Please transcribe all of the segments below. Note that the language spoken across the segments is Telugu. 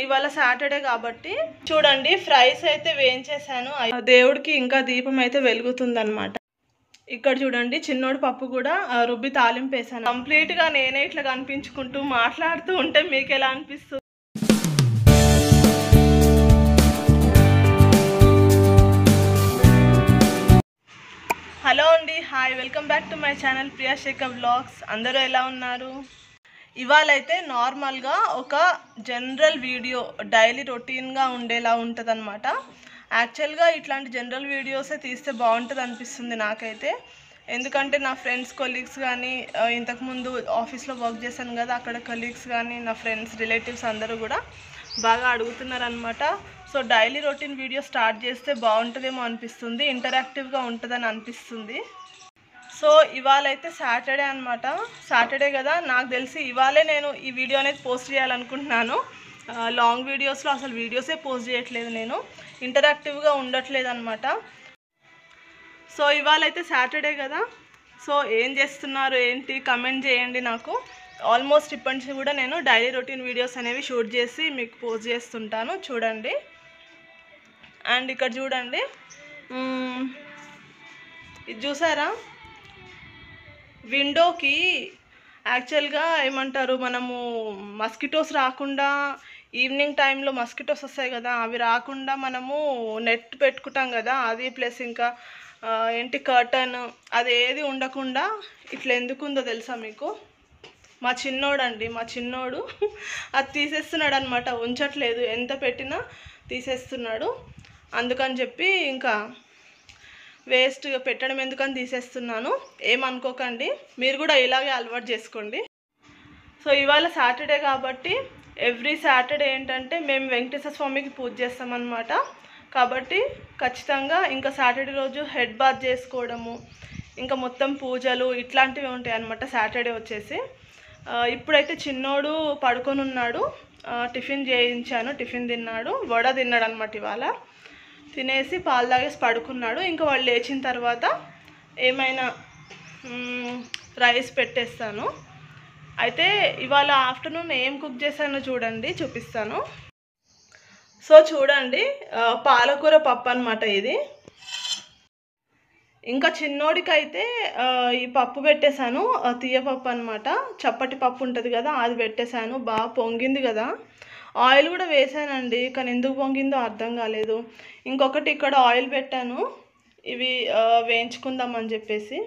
ఇవాళ సాటర్డే కాబట్టి చూడండి ఫ్రైస్ అయితే వేయించేసాను. దేవుడికి ఇంకా దీపం అయితే వెలుగుతుందన్నమాట. ఇక్కడ చూడండి చిన్నోడు పప్పు కూడా రుబ్బి తాలింపు వేసాను. కంప్లీట్గా నేనే ఇట్లా కనిపించుకుంటూ మాట్లాడుతూ ఉంటే మీకు ఎలా అనిపిస్తుంది? హలో అండి, hi, welcome back to my channel Priya Shekhar vlogs. అందరూ ఎలా ఉన్నారు? ఇవాళ అయితే నార్మల్గా ఒక జనరల్ వీడియో, డైలీ రొటీన్గా ఉండేలా ఉంటుంది అనమాట. యాక్చువల్గా ఇట్లాంటి జనరల్ వీడియోసే తీస్తే బాగుంటుంది అనిపిస్తుంది నాకైతే. ఎందుకంటే నా ఫ్రెండ్స్ కొలీగ్స్ కానీ, ఇంతకుముందు ఆఫీస్లో వర్క్ చేశాను కదా, అక్కడ కొలీగ్స్ కానీ, నా ఫ్రెండ్స్ రిలేటివ్స్ అందరూ కూడా బాగా అడుగుతున్నారనమాట. So daily routine video start చేస్తే బాగుంటుందేమో అనిపిస్తుంది, ఇంటరాక్టివ్గా ఉంటుందని అనిపిస్తుంది. సో ఇవాళ అయితే సాటర్డే అనమాట. సాటర్డే కదా, నాకు తెలిసి ఇవాళే నేను ఈ వీడియో అనేది పోస్ట్ చేయాలనుకుంటున్నాను. లాంగ్ వీడియోస్లో అసలు వీడియోసే పోస్ట్ చేయట్లేదు, నేను ఇంటరాక్టివ్గా ఉండట్లేదు అనమాట. సో ఇవాళ అయితే సాటర్డే కదా, సో ఏం చేస్తున్నారు ఏంటి కమెంట్ చేయండి నాకు. ఆల్మోస్ట్ ఇప్పటి నుంచి కూడా నేను డైలీ రొటీన్ వీడియోస్ అనేవి షూట్ చేసి మీకు పోస్ట్ చేస్తుంటాను, చూడండి. అండ్ ఇక్కడ చూడండి, ఇది చూసారా, విండోకి యాక్చువల్గా ఏమంటారు, మనము మస్కిటోస్ రాకుండా, ఈవినింగ్ టైంలో మస్కిటోస్ వస్తాయి కదా, అవి రాకుండా మనము నెట్ పెట్టుకుంటాం కదా, అది ప్లస్ ఇంకా ఏంటి కర్టన్, అది ఏది ఉండకుండా ఇట్లా ఎందుకుందో తెలుసా మీకు? మా చిన్నోడు అది తీసేస్తున్నాడు అనమాట, ఉంచట్లేదు, ఎంత పెట్టినా తీసేస్తున్నాడు. అందుకని చెప్పి ఇంకా వేస్ట్గా పెట్టడం ఎందుకని తీసేస్తున్నాను, ఏమనుకోకండి, మీరు కూడా ఇలాగే అలవాటు చేసుకోండి. సో ఇవాళ సాటర్డే కాబట్టి ఎవ్రీ సాటర్డే ఏంటంటే మేము వెంకటేశ్వర స్వామికి పూజ చేస్తామన్నమాట. కాబట్టి ఖచ్చితంగా ఇంకా సాటర్డే రోజు హెడ్ బాత్ చేసుకోవడము, ఇంకా మొత్తం పూజలు ఇట్లాంటివి ఉంటాయి అన్నమాట సాటర్డే వచ్చేసి. ఇప్పుడైతే చిన్నోడు పడుకొని ఉన్నాడు, టిఫిన్ చేయించాను, టిఫిన్ తిన్నాడు, వడ తిన్నాడు అనమాట. ఇవాళ తినేసి పాలు తాగేసి పడుకున్నాడు. ఇంకా వాళ్ళు లేచిన తర్వాత ఏమైనా రైస్ పెట్టేస్తాను. అయితే ఇవాళ ఆఫ్టర్నూన్ ఏం కుక్ చేశానో చూడండి, చూపిస్తాను. సో చూడండి, పాలకూర పప్పు అనమాట ఇది. ఇంకా చిన్నోడికైతే ఈ పప్పు పెట్టేశాను, తీయపప్పు అనమాట, చప్పటి పప్పు ఉంటుంది కదా, అది పెట్టేశాను. బాగా పొంగింది కదా, ఆయిల్ కూడా వేసానండి, కానీ ఎందుకు పొంగిందో అర్థం కాలేదు. ఇంకొకటి ఇక్కడ ఆయిల్ పెట్టాను, ఇవి వేయించుకుందామని చెప్పేసి.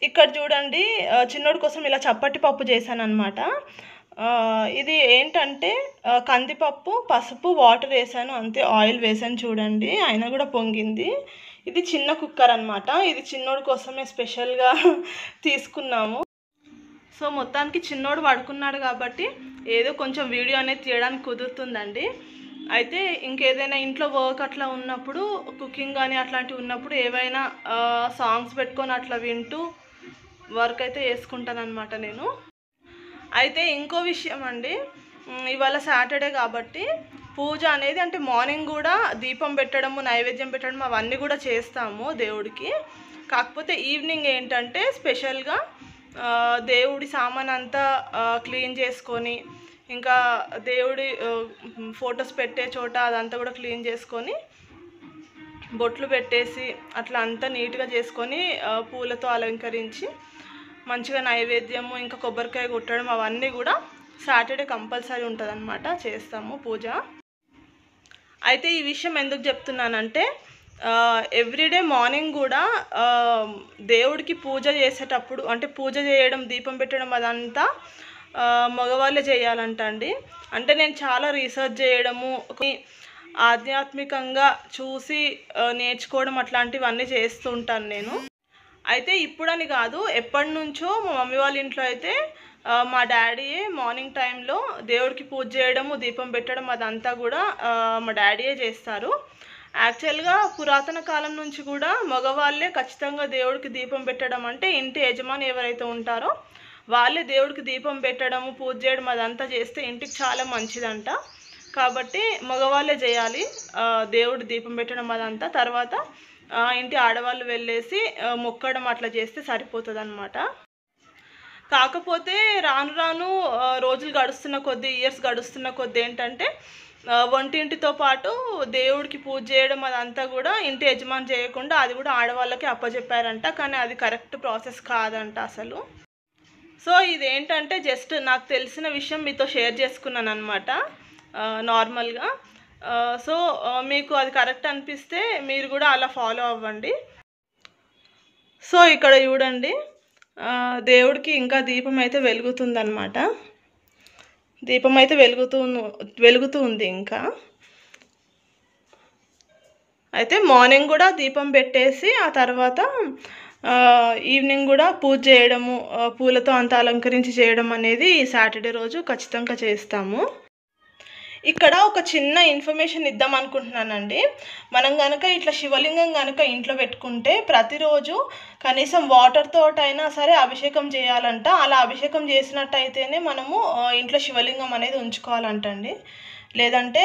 ఇక్కడ చూడండి, చిన్నోడి కోసం ఇలా చప్పటి పప్పు చేశాను అనమాట. ఇది ఏంటంటే కందిపప్పు, పసుపు, వాటర్ వేసాను అంతే, ఆయిల్ వేసాను చూడండి, అయినా కూడా పొంగింది. ఇది చిన్న కుక్కర్ అనమాట, ఇది చిన్నోడి కోసమే స్పెషల్గా తీసుకున్నాము. సో మొత్తానికి చిన్నోడు పడుకున్నాడు కాబట్టి ఏదో కొంచెం వీడియో అనేది తీయడానికి కుదురుతుందండి. అయితే ఇంకేదైనా ఇంట్లో వర్క్ అట్లా ఉన్నప్పుడు, కుకింగ్ కానీ అట్లాంటివి ఉన్నప్పుడు ఏవైనా సాంగ్స్ పెట్టుకొని అట్లా వింటూ వర్క్ అయితే చేసుకుంటాను అనమాట నేను. అయితే ఇంకో విషయం అండి, ఇవాళ సాటర్డే కాబట్టి పూజ అనేది, అంటే మార్నింగ్ కూడా దీపం పెట్టడము, నైవేద్యం పెట్టడం అవన్నీ కూడా చేస్తాము దేవుడికి. కాకపోతే ఈవినింగ్ ఏంటంటే స్పెషల్గా దేవుడి సామాన్ అంతా క్లీన్ చేసుకొని, ఇంకా దేవుడి ఫొటోస్ పెట్టే చోట అదంతా కూడా క్లీన్ చేసుకొని, బొట్లు పెట్టేసి అట్లా అంతా నీట్గా చేసుకొని, పూలతో అలంకరించి మంచిగా నైవేద్యము, ఇంకా కొబ్బరికాయ కొట్టడం అవన్నీ కూడా సాటర్డే కంపల్సరీ ఉంటుంది అనమాట, చేస్తాము పూజ. అయితే ఈ విషయం ఎందుకు చెప్తున్నానంటే, ఎవ్రీడే మార్నింగ్ కూడా దేవుడికి పూజ చేసేటప్పుడు, అంటే పూజ చేయడం, దీపం పెట్టడం అదంతా మగవాళ్ళే చేయాలంట అండి. అంటే నేను చాలా రీసెర్చ్ చేయడము, ఆధ్యాత్మికంగా చూసి నేర్చుకోవడం అట్లాంటివన్నీ చేస్తూ ఉంటాను నేను. అయితే ఇప్పుడని కాదు, ఎప్పటి నుంచో మా మమ్మీ వాళ్ళ ఇంట్లో అయితే మా డాడీయే మార్నింగ్ టైంలో దేవుడికి పూజ చేయడము, దీపం పెట్టడం అదంతా కూడా మా డాడీయే చేస్తారు. యాక్చువల్గా పురాతన కాలం నుంచి కూడా మగవాళ్ళే ఖచ్చితంగా దేవుడికి దీపం పెట్టడం, అంటే ఇంటి యజమాని ఎవరైతే ఉంటారో వాళ్ళే దేవుడికి దీపం పెట్టడము, పూజ చేయడం అదంతా చేస్తే ఇంటికి చాలా మంచిదంట. కాబట్టి మగవాళ్ళే చేయాలి దేవుడి దీపం పెట్టడం అదంతా. తర్వాత ఇంటి ఆడవాళ్ళు వెళ్ళేసి మొక్కడం అట్లా చేస్తే సరిపోతుంది అన్నమాట. కాకపోతే రాను రాను రోజులు గడుస్తున్న కొద్దీ, ఇయర్స్ గడుస్తున్న కొద్దీ ఏంటంటే వంటింటితో పాటు దేవుడికి పూజ చేయడం అదంతా కూడా ఇంటి యజమాని చేయకుండా అది కూడా ఆడవాళ్ళకి అప్పచెప్పారంట. కానీ అది కరెక్ట్ ప్రాసెస్ కాదంట అసలు. సో ఇదేంటంటే జస్ట్ నాకు తెలిసిన విషయం మీతో షేర్ చేసుకున్నాను అనమాట నార్మల్గా. సో మీకు అది కరెక్ట్ అనిపిస్తే మీరు కూడా అలా ఫాలో అవ్వండి. సో ఇక్కడ చూడండి, దేవుడికి ఇంకా దీపం అయితే వెలుగుతుందన్నమాట. దీపం అయితే వెలుగుతూ ఉంది ఇంకా. అయితే మార్నింగ్ కూడా దీపం పెట్టేసి ఆ తర్వాత ఈవినింగ్ కూడా పూజ చేయడము, పూలతో అంతా అలంకరించి చేయడం అనేది సాటర్డే రోజు ఖచ్చితంగా చేస్తాము. ఇక్కడ ఒక చిన్న ఇన్ఫర్మేషన్ ఇద్దాం అనుకుంటున్నానండి. మనం కనుక ఇట్లా శివలింగం కనుక ఇంట్లో పెట్టుకుంటే ప్రతిరోజు కనీసం వాటర్తో అయినా సరే అభిషేకం చేయాలంట. అలా అభిషేకం చేసినట్టయితేనే మనము ఇంట్లో శివలింగం అనేది ఉంచుకోవాలంటండి. లేదంటే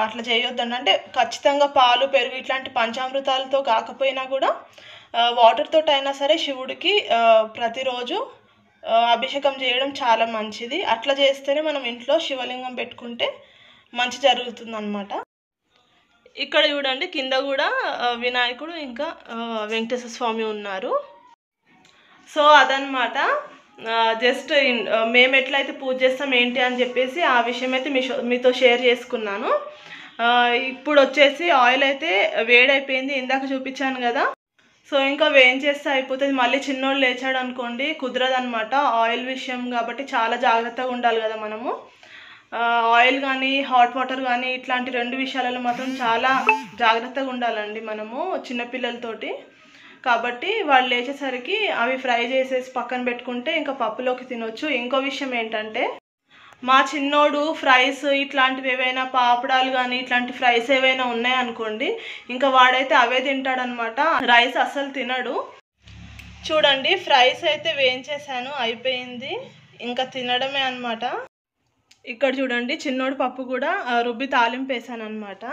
అట్లా చేయొద్దండి. అంటే ఖచ్చితంగా పాలు, పెరుగు ఇట్లాంటి పంచామృతాలతో కాకపోయినా కూడా వాటర్తో అయినా సరే శివుడికి ప్రతిరోజు అభిషేకం చేయడం చాలా మంచిది. అట్లా చేస్తేనే మనం ఇంట్లో శివలింగం పెట్టుకుంటే మంచి జరుగుతుందన్నమాట. ఇక్కడ చూడండి, కింద కూడా వినాయకుడు ఇంకా వెంకటేశ్వర స్వామి ఉన్నారు. సో అదనమాట. జస్ట్ మేము ఎట్లయితే పూజ చేస్తాం ఏంటి అని చెప్పేసి ఆ విషయం అయితే మీతో షేర్ చేసుకున్నాను. ఇప్పుడు వచ్చేసి ఆయిల్ అయితే వేడైపోయింది, ఇందాక చూపించాను కదా. సో ఇంకా వేయించేస్తే అయిపోతుంది. మళ్ళీ చిన్నోళ్ళు లేచాడు అనుకోండి కుదరదనమాట ఆయిల్ విషయం కాబట్టి చాలా జాగ్రత్తగా ఉండాలి కదా మనము. ఆయిల్ కానీ హాట్ వాటర్ కానీ ఇట్లాంటి 2 విషయాలలో మాత్రం చాలా జాగ్రత్తగా ఉండాలండి మనము చిన్నపిల్లలతోటి. కాబట్టి వాళ్ళు లేచేసరికి అవి ఫ్రై చేసేసి పక్కన పెట్టుకుంటే ఇంకా పప్పులోకి తినొచ్చు. ఇంకో విషయం ఏంటంటే మా చిన్నోడు ఫ్రైస్ ఇట్లాంటివి ఏవైనా పాపడాలు కానీ ఇట్లాంటి ఫ్రైస్ ఏవైనా ఉన్నాయనుకోండి ఇంకా వాడైతే అవే తింటాడనమాట. రైస్ అస్సలు తినడు. చూడండి, ఫ్రైస్ అయితే వేయించేసాను, అయిపోయింది, ఇంకా తినడమే అనమాట. ఇక్కడ చూడండి, చిన్నోడు పప్పు కూడా రుబ్బి తాలింపు వేసాను అనమాట.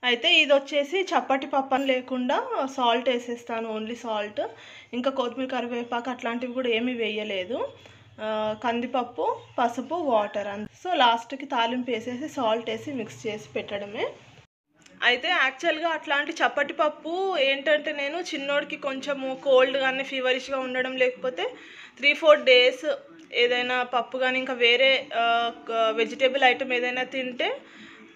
అయితే ఇది వచ్చేసి చప్పటి పప్పు అని లేకుండా సాల్ట్ వేసేస్తాను, ఓన్లీ సాల్ట్. ఇంకా కొత్తిమీర, కరివేపాకు అట్లాంటివి కూడా ఏమీ వేయలేదు. కందిపప్పు, పసుపు, వాటర్ సో లాస్ట్కి తాలింపు వేసేసి సాల్ట్ వేసి మిక్స్ చేసి పెట్టడమే. అయితే యాక్చువల్గా అట్లాంటి చప్పటి పప్పు ఏంటంటే నేను చిన్నోడికి కొంచెము కోల్డ్ కానీ ఫీవరిష్గా ఉండడం, లేకపోతే 3-4 డేస్ ఏదైనా పప్పు కానీ ఇంకా వేరే వెజిటేబుల్ ఐటమ్ ఏదైనా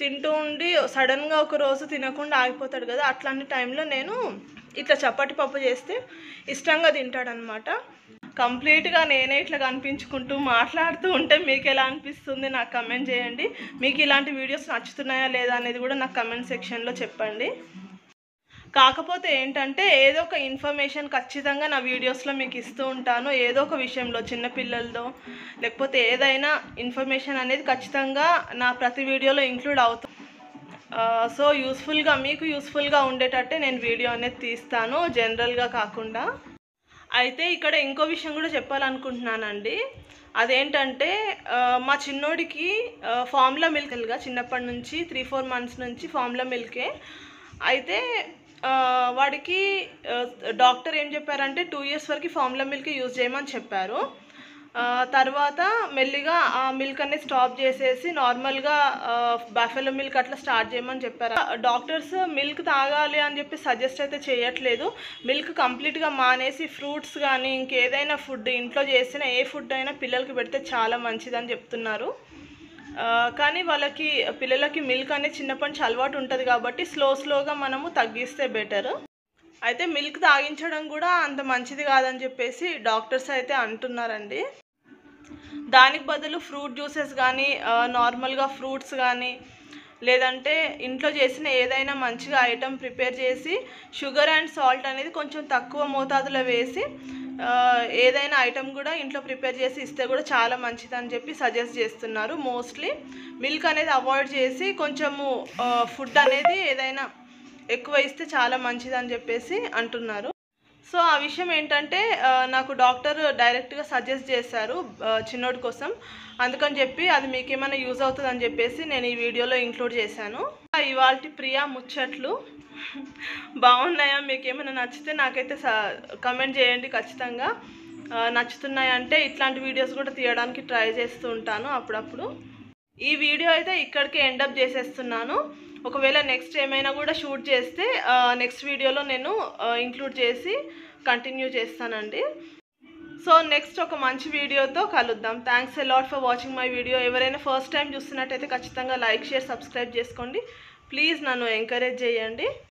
తింటూ ఉండి సడన్గా ఒక రోజు తినకుండా ఆగిపోతాడు కదా, అట్లాంటి టైంలో నేను ఇట్లా చప్పటి పప్పు చేస్తే ఇష్టంగా తింటాడనమాట. కంప్లీట్గా నేనే ఇట్లా కనిపించుకుంటూ మాట్లాడుతూ ఉంటే మీకు ఎలా అనిపిస్తుంది నాకు కమెంట్ చేయండి. మీకు ఇలాంటి వీడియోస్ నచ్చుతున్నాయా లేదా అనేది కూడా నాకు కమెంట్ సెక్షన్లో చెప్పండి. కాకపోతే ఏంటంటే ఏదో ఒక ఇన్ఫర్మేషన్ ఖచ్చితంగా నా వీడియోస్లో మీకు ఇస్తూ ఉంటాను. ఏదో ఒక విషయంలో చిన్నపిల్లలతో లేకపోతే ఏదైనా ఇన్ఫర్మేషన్ అనేది ఖచ్చితంగా నా ప్రతి వీడియోలో ఇంక్లూడ్ అవుతుంది. సో మీకు యూస్ఫుల్గా ఉండేటట్టే నేను వీడియో అనేది తీస్తాను, జనరల్గా కాకుండా. అయితే ఇక్కడ ఇంకో విషయం కూడా చెప్పాలనుకుంటున్నానండి. అదేంటంటే మా చిన్నోడికి ఫార్ములా మిల్క్గా చిన్నప్పటి నుంచి 3-4 మంత్స్ నుంచి ఫార్ములా మిల్కే. అయితే వాడికి డాక్టర్ ఏం చెప్పారంటే 2 years వరకు ఫార్ములా మిల్క్ యూజ్ చేయమని చెప్పారు. తర్వాత మెల్లిగా ఆ మిల్క్ అనేది స్టాప్ చేసేసి నార్మల్గా బఫెలో మిల్క్ అట్లా స్టార్ట్ చేయమని చెప్పారు. డాక్టర్స్ మిల్క్ తాగాలి అని చెప్పి సజెస్ట్ అయితే చేయట్లేదు. మిల్క్ కంప్లీట్గా మానేసి ఫ్రూట్స్ కానీ ఇంకేదైనా ఫుడ్ ఇంట్లో చేసిన ఏ ఫుడ్ అయినా పిల్లలకి పెడితే చాలా మంచిదని చెప్తున్నారు. కానీ పిల్లలకి మిల్క్ అనేది చిన్నప్పటి నుంచి అలవాటు ఉంటుంది కాబట్టి స్లోగా మనము తగ్గిస్తే బెటర్. అయితే మిల్క్ తాగించడం కూడా అంత మంచిది కాదని చెప్పేసి డాక్టర్స్ అయితే అంటున్నారండి. దానికి బదులు ఫ్రూట్ జ్యూసెస్ కానీ నార్మల్గా ఫ్రూట్స్ కానీ లేదంటే ఇంట్లో చేసిన ఏదైనా మంచిగా ఐటెం ప్రిపేర్ చేసి షుగర్ అండ్ సాల్ట్ అనేది కొంచెం తక్కువ మోతాదులో వేసి ఏదైనా ఐటెం కూడా ఇంట్లో ప్రిపేర్ చేసి ఇస్తే కూడా చాలా మంచిదని చెప్పి సజెస్ట్ చేస్తున్నారు. మోస్ట్లీ మిల్క్ అనేది అవాయిడ్ చేసి కొంచెము ఫుడ్ అనేది ఏదైనా ఎక్కువ ఇస్తే చాలా మంచిదని చెప్పేసి అంటున్నారు. సో ఆ విషయం ఏంటంటే నాకు డాక్టర్ డైరెక్ట్గా సజెస్ట్ చేశారు చిన్నోడి కోసం. అందుకని చెప్పి అది మీకు ఏమైనా యూజ్ అవుతుందని చెప్పేసి నేను ఈ వీడియోలో ఇంక్లూడ్ చేశాను. ఇవాల్టి ప్రియా ముచ్చట్లు బాగున్నాయా? మీకు ఏమైనా నచ్చితే నాకైతే కమెంట్ చేయండి ఖచ్చితంగా. నచ్చుతున్నాయి అంటే ఇట్లాంటి వీడియోస్ కూడా తీయడానికి ట్రై చేస్తూ ఉంటాను అప్పుడప్పుడు. ఈ వీడియో అయితే ఇక్కడికి ఎండప్ చేసేస్తున్నాను. ఒకవేళ నెక్స్ట్ ఏమైనా కూడా షూట్ చేస్తే నెక్స్ట్ వీడియోలో నేను ఇంక్లూడ్ చేసి కంటిన్యూ చేస్తానండి. సో నెక్స్ట్ ఒక మంచి వీడియోతో కలుద్దాం. Thanks a lot for watching my video. ఎవరైనా ఫస్ట్ టైం చూస్తున్నట్టయితే ఖచ్చితంగా లైక్, షేర్, సబ్స్క్రైబ్ చేసుకోండి. ప్లీజ్ నన్ను ఎంకరేజ్ చేయండి.